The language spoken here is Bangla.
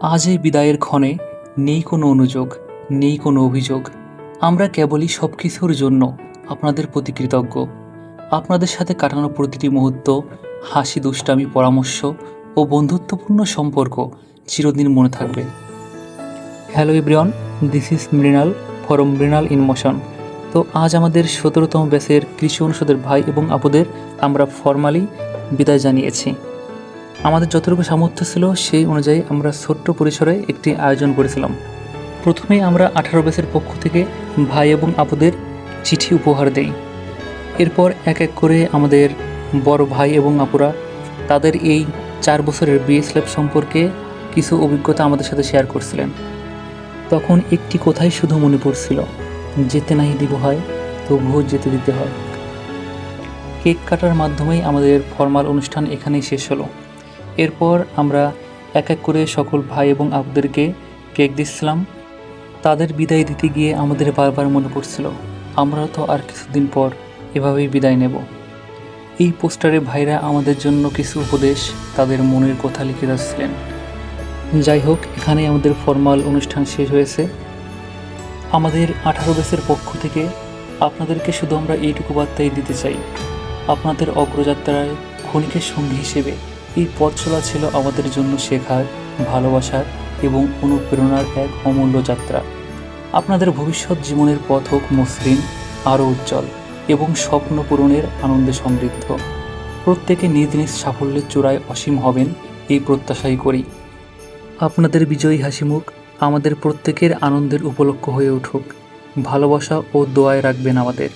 আজ এই বিদায়ের ক্ষণে নেই কোনো অনুযোগ, নেই কোনো অভিযোগ। আমরা কেবলই সব কিছুর জন্য আপনাদের প্রতি কৃতজ্ঞ। আপনাদের সাথে কাটানো প্রতিটি মুহূর্ত, হাসি, দুষ্টামি, পরামর্শ ও বন্ধুত্বপূর্ণ সম্পর্ক চিরদিন মনে থাকবে। Hello everyone, this is Mrinal form Mrinal in motion. তো আজ আমাদের 17তম ব্যাচের কৃষি অনুষদের ভাই এবং আপুদের আমরা ফর্মালি বিদায় জানিয়েছি। আমাদের যতটুকু সামর্থ্য ছিল সেই অনুযায়ী আমরা ছোট্ট পরিসরে একটি আয়োজন করেছিলাম। প্রথমেই আমরা 18 ব্যাচের পক্ষ থেকে ভাই এবং আপুদের চিঠি উপহার দেই। এরপর এক এক করে আমাদের বড় ভাই এবং আপুরা তাদের এই 4 বছরের বিএস লাইফ সম্পর্কে কিছু অভিজ্ঞতা আমাদের সাথে শেয়ার করছিলেন। তখন একটি কথাই শুধু মনে পড়ছিল, যেতে নাই দিব হয় তবুও যেতে দিতে হয়। কেক কাটার মাধ্যমেই আমাদের ফর্মাল অনুষ্ঠান এখানেই শেষ হলো। এরপর আমরা এক এক করে সকল ভাই এবং আপুদেরকে কেক দিচ্ছিলাম। তাদের বিদায় দিতে গিয়ে আমাদের বারবার মনে পড়ছিল, আমরা তো আর কিছুদিন পর এভাবেই বিদায় নেব। এই পোস্টারে ভাইরা আমাদের জন্য কিছু উপদেশ, তাদের মনের কথা লিখে যাচ্ছিলেন। যাই হোক, এখানেই আমাদের ফর্মাল অনুষ্ঠান শেষ হয়েছে। আমাদের 18 ব্যাচের পক্ষ থেকে আপনাদেরকে শুধু আমরা এইটুকু বার্তাই দিতে চাই, আপনাদের অগ্রযাত্রায় ক্ষণিকের সঙ্গী হিসেবে এই পথ চলা ছিল আমাদের জন্য শেখার, ভালোবাসার এবং অনুপ্রেরণার এক অমূল্য যাত্রা। আপনাদের ভবিষ্যৎ জীবনের পথ হোক মসৃণ, আরও উজ্জ্বল এবং স্বপ্ন পূরণের আনন্দে সমৃদ্ধ। প্রত্যেকে নিজ নিজ সাফল্যের চূড়ায় অসীম হবেন এই প্রত্যাশাই করি। আপনাদের বিজয়ী হাসিমুখ আমাদের প্রত্যেকের আনন্দের উপলক্ষ হয়ে উঠুক। ভালোবাসা ও দোয়ায় রাখবেন আমাদের।